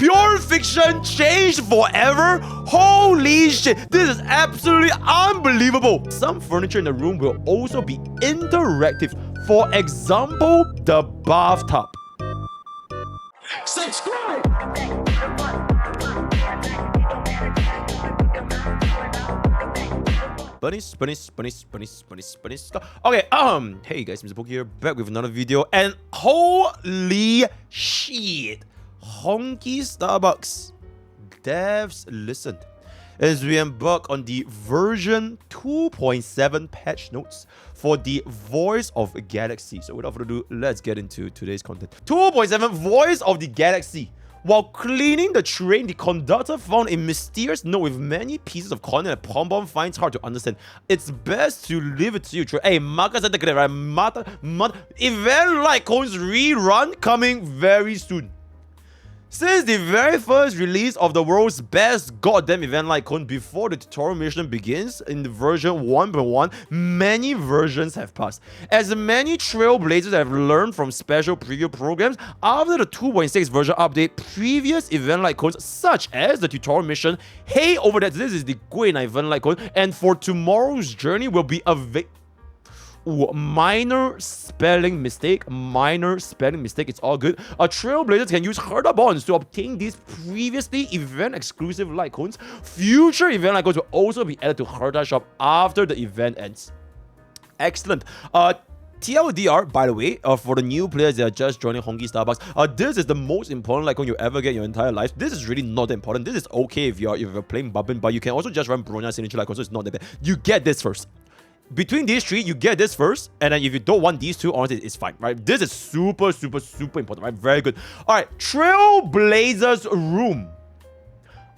Pure fiction changed forever? Holy shit, this is absolutely unbelievable. Some furniture in the room will also be interactive. For example, the bathtub. Subscribe! Bunnies. Okay, hey guys, MrPokke here, back with another video, and holy shit, Honkai Starbucks devs listened as we embark on the version 2.7 patch notes for the Voice of Galaxy. So without further ado, let's get into today's content. 2.7 Voice of the Galaxy. While cleaning the train, the conductor found a mysterious note with many pieces of content that Pom finds hard to understand. It's best to leave it to you. Hey, Maka said the right? Event like Cone's rerun coming very soon. Since the very first release of the world's best goddamn event like Cone before the tutorial mission begins in the version 1.1, many versions have passed. As many trailblazers have learned from special preview programs, after the 2.6 version update, previous event like Cones such as the tutorial mission, hey over there, this is the Guina event like Cone, and for tomorrow's journey will be a minor spelling mistake, it's all good. Trailblazers can use Herda bonds to obtain these previously event exclusive light cones. Future event light cones will also be added to Herda shop after the event ends. Excellent. TLDR, by the way, for the new players that are just joining Honkai Starbucks, this is the most important light cone you ever get in your entire life. This is really not that important. This is okay if you're playing Bubbin, but you can also just run Bronya signature light cone, so it's not that bad. You get this first. Between these three, you get this first, and then if you don't want these two, honestly, it's fine, right? This is super important, right? Very good. All right, Trailblazers room.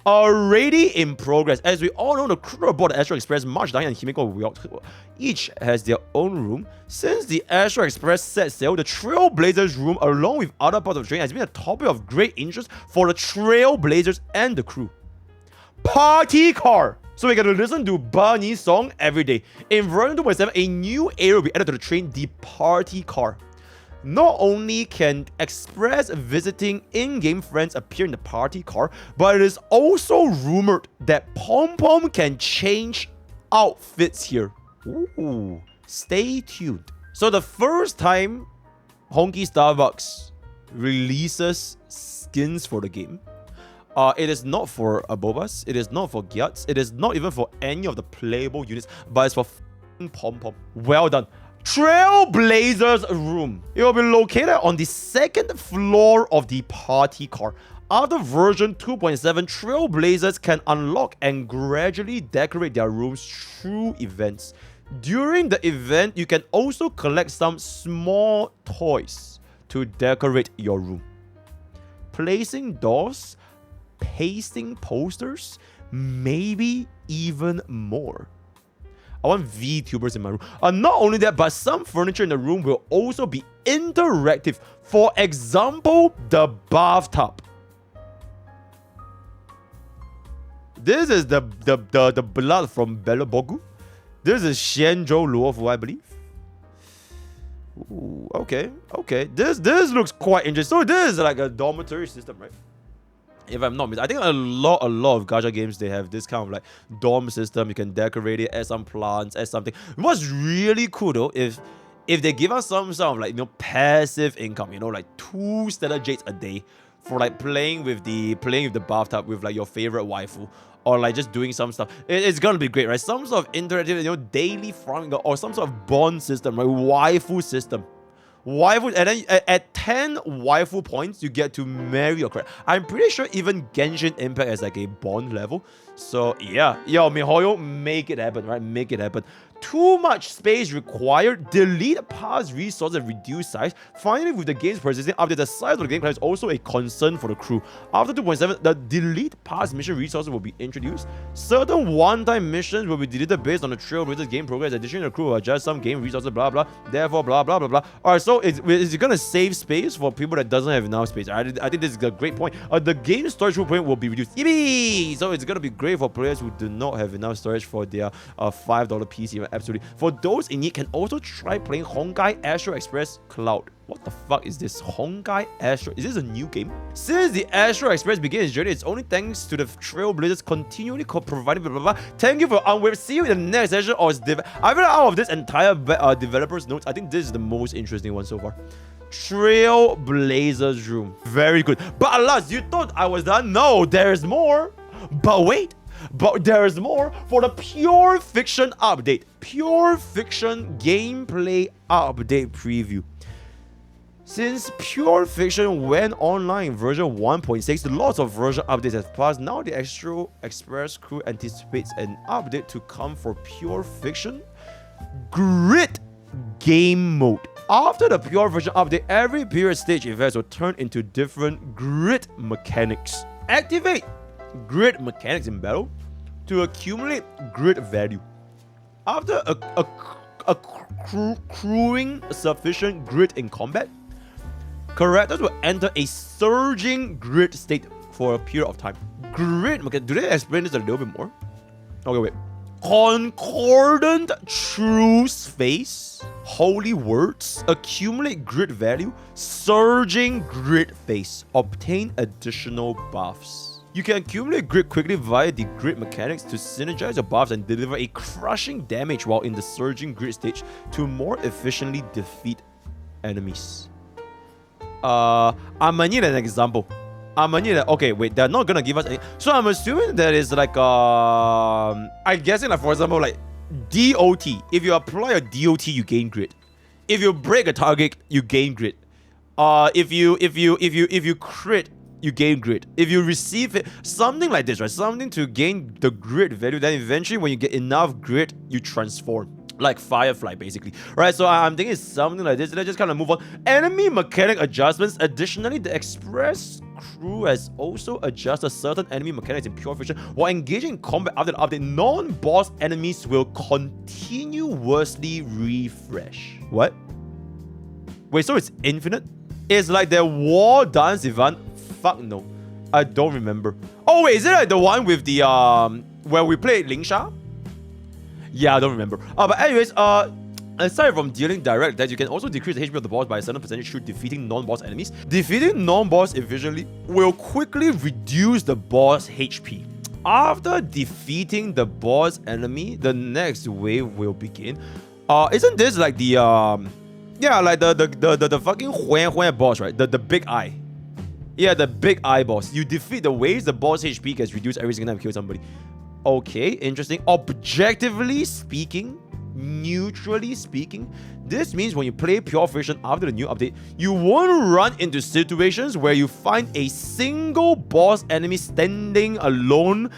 Already in progress. As we all know, the crew aboard the Astral Express, March Dying and Himeko, each has their own room. Since the Astral Express set sail, the Trailblazers room, along with other parts of the train, has been a topic of great interest for the Trailblazers and the crew. Party car. So we get to listen to Bunny's song every day. In version 2.7, a new area will be added to the train, the party car. Not only can Express visiting in-game friends appear in the party car, but it is also rumored that Pom can change outfits here. Ooh, stay tuned. So the first time Honkai Starbucks releases skins for the game, it is not for Abobas, it is not for Gyats, it is not even for any of the playable units, but it's for Pom. Well done. Trailblazers room. It will be located on the second floor of the party car. After version 2.7, Trailblazers can unlock and gradually decorate their rooms through events. During the event, you can also collect some small toys to decorate your room. Placing doors, pasting posters, maybe even more. I want VTubers in my room. Not only that, but some furniture in the room will also be interactive. For example, the bathtub. This is the blood from Belabogu. This is Xianzhou Luofu, I believe. Ooh, okay. This looks quite interesting. So this is like a dormitory system, right? If I'm not mistaken, I think a lot of gacha games, they have this kind of like dorm system. You can decorate it, add some plants, add something. What's really cool though, if they give us some sort of like, passive income, like 2 stellar jades a day for like playing with the bathtub with like your favorite waifu, or like just doing some stuff, it's gonna be great, right? Some sort of interactive, daily farming, or some sort of bond system, right? Waifu system. Waifu, and then at 10 waifu points, you get to marry your character. I'm pretty sure even Genshin Impact has like a bond level. So yeah, yo, MiHoYo, make it happen, right? Make it happen. Too much space required. Delete past resources and reduce size. Finally, with the game's persisting update, the size of the game is also a concern for the crew. After 2.7, the delete past mission resources will be introduced. Certain one-time missions will be deleted based on the Trailblazers game progress. Additionally, the crew will adjust some game resources, blah blah. Therefore, blah blah blah blah. Alright, so it's gonna save space for people that doesn't have enough space. I think this is a great point. The game storage footprint will be reduced. Yippee! So it's gonna be great for players who do not have enough storage for their $5 PC. absolutely. For those in need, can also try playing Honkai Astral Express Cloud. What the fuck is this? Honkai Astral. Is this a new game? Since the Astral Express began its journey, it's only thanks to the Trailblazers continually providing blah, blah, blah. Thank you for unwavering. See you in the next session. I feel like out of this entire developer's notes, I think this is the most interesting one so far. Trailblazers room. Very good. But alas, you thought I was done? No, there's more. But wait. But there is more for the Pure Fiction update. Pure Fiction gameplay update preview. Since Pure Fiction went online in version 1.6, lots of version updates have passed. Now the Astral Express crew anticipates an update to come for Pure Fiction Grid Game Mode. After the Pure Fiction update, every period stage events will turn into different grid mechanics. Activate grid mechanics in battle to accumulate grid value. After accruing sufficient grid in combat, characters will enter a surging grid state for a period of time. Grid mechanics. Do they explain this a little bit more? Okay, wait. Concordant truce phase. Holy words. Accumulate grid value. Surging grid phase. Obtain additional buffs. You can accumulate grid quickly via the grid mechanics to synergize your buffs and deliver a crushing damage while in the surging grid stage to more efficiently defeat enemies. I'm gonna need an example. Okay, wait, they're not gonna give us any. So I'm assuming that is like I'm guessing like, for example, like DOT. If you apply a DOT, you gain grid. If you break a target, you gain grid. If you crit, you gain grid. If you receive it, something like this, right? Something to gain the grid value. Then eventually, when you get enough grid, you transform. Like Firefly, basically. Right, so I'm thinking it's something like this. Let's just kind of move on. Enemy mechanic adjustments. Additionally, the Express crew has also adjusted certain enemy mechanics in Pure Fiction. While engaging in combat after the update, non-boss enemies will continuously refresh. What? Wait, so it's infinite? It's like the war dance event? Fuck no. I don't remember. Oh wait, is it like the one with the where we played Lingsha? Yeah, I don't remember. But anyways, aside from dealing direct attacks, you can also decrease the HP of the boss by a certain percentage through defeating non-boss enemies. Defeating non-boss efficiently will quickly reduce the boss HP. After defeating the boss enemy, the next wave will begin. Isn't this like the yeah, like the fucking Huan boss, right? The big eye. Yeah, the big eye boss. You defeat the waves, the boss HP gets reduced every single time you kill somebody. Okay, interesting. Objectively speaking, neutrally speaking, this means when you play Pure Fiction after the new update, you won't run into situations where you find a single boss enemy standing alone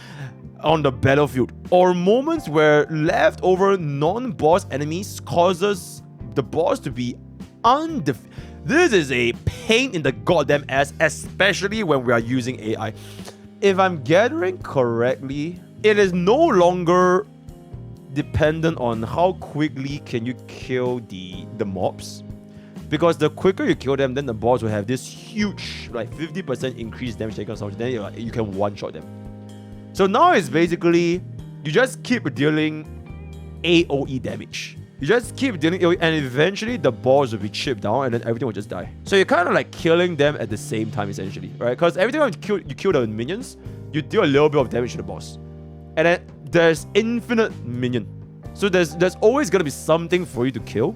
on the battlefield, or moments where leftover non-boss enemies causes the boss to be undefeated. This is a pain in the goddamn ass, especially when we are using AI. If I'm gathering correctly, it is no longer dependent on how quickly can you kill the mobs. Because the quicker you kill them, then the boss will have this huge, like 50% increased damage taken, so then you can one-shot them. So now it's basically, you just keep dealing AoE damage. You just keep dealing AoE, and eventually the boss will be chipped down and then everything will just die. So you're kind of like killing them at the same time, essentially, right? Because every time you kill the minions, you deal a little bit of damage to the boss. And then there's infinite minion. So there's always going to be something for you to kill.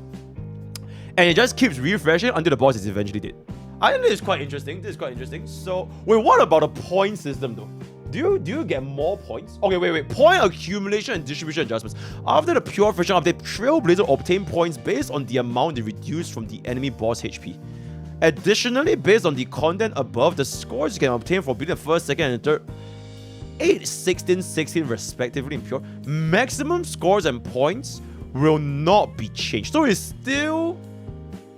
And it just keeps refreshing until the boss is eventually dead. I think this is quite interesting. So, wait, what about a point system though? Do you get more points? Okay, wait. Point accumulation and distribution adjustments. After the Pure Fiction update, Trailblazer obtain points based on the amount they reduce from the enemy boss HP. Additionally, based on the content above, the scores you can obtain for beating the first, second, and third 8, 16, 16 respectively in Pure, maximum scores and points will not be changed. So it's still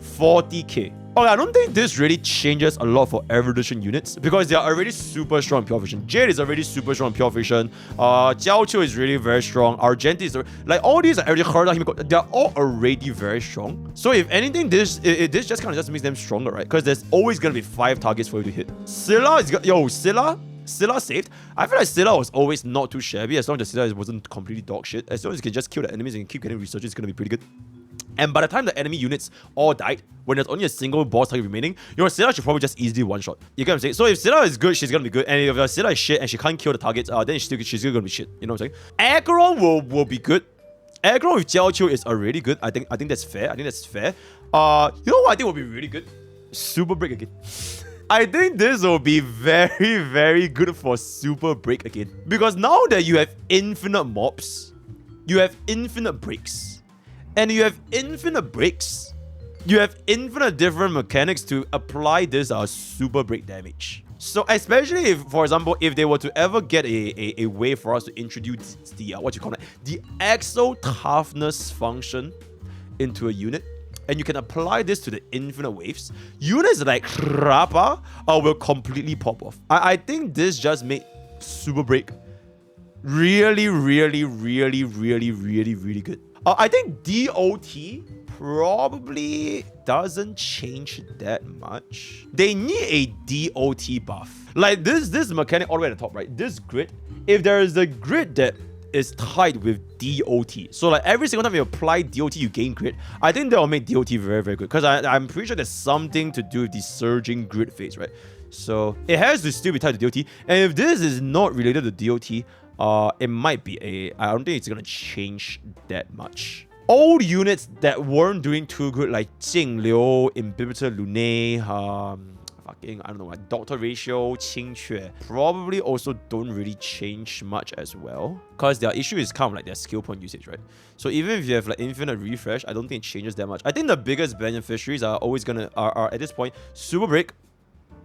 40k. Okay, I don't think this really changes a lot for evolution units because they are already super strong in Pure Fiction. Jade is already super strong in Pure Fiction. Jiao Qiu is really very strong. Argenti is like all these are already Herda, Himiko. They're all already very strong. So if anything, this just kind of just makes them stronger, right? Because there's always gonna be 5 targets for you to hit. Scylla is Scylla Scylla saved. I feel like Scylla was always not too shabby as long as Scylla wasn't completely dog shit. As long as you can just kill the enemies and keep getting research, it's gonna be pretty good. And by the time the enemy units all died, when there's only a single boss target remaining, your Scylla should probably just easily one-shot. You get what I'm saying? So if Scylla is good, she's gonna be good. And if Scylla is shit and she can't kill the targets, then she's still gonna be shit. You know what I'm saying? Aggron will be good. Aggron with Jiao Qiu is already good. I think that's fair. You know what I think will be really good? Super Break again. I think this will be very, very good for Super Break again. Because now that you have infinite mobs, you have infinite breaks, and you have infinite breaks, you have infinite different mechanics to apply this Super Break damage. So especially if, for example, if they were to ever get a way for us to introduce the, the Exo Toughness function into a unit, and you can apply this to the infinite waves, units like Rappa will completely pop off. I think this just made Super Break really, really, really, really, really, really good. I think DOT probably doesn't change that much. They need a DOT buff. Like this mechanic all the way at the top, right? This grid, if there is a grid that is tied with DOT. So like every single time you apply DOT, you gain grid. I think that will make DOT very, very good. Because I'm pretty sure there's something to do with the surging grid phase, right? So it has to still be tied to DOT. And if this is not related to DOT, it might be I don't think it's gonna change that much. Old units that weren't doing too good, like Jing Liu, Imbibitor Lune, I don't know, like Doctor Ratio, Qingque, probably also don't really change much as well. Because their issue is kind of like their skill point usage, right? So even if you have like infinite refresh, I don't think it changes that much. I think the biggest beneficiaries are always are at this point Super Break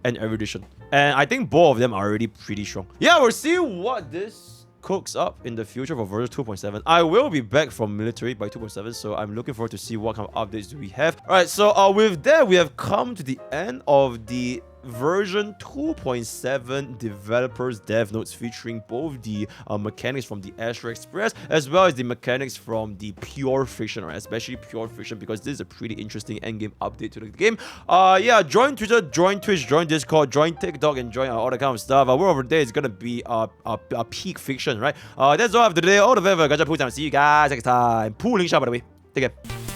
and Erudition. And I think both of them are already pretty strong. Yeah, we'll see what this cooks up in the future for version 2.7. I will be back from military by 2.7, so I'm looking forward to see what kind of updates do we have. All right, so with that, we have come to the end of the version 2.7 developers dev notes, featuring both the mechanics from the Astral Express as well as the mechanics from the Pure Fiction, right? Especially Pure Fiction, because this is a pretty interesting endgame update to the game. Yeah, join Twitter, join Twitch, join Discord, join TikTok, and join all that kind of stuff. Word over there is gonna be a peak fiction, right? That's all I have today. All the way for gacha pool time. See you guys next time. Pooling shop, by the way. Take care.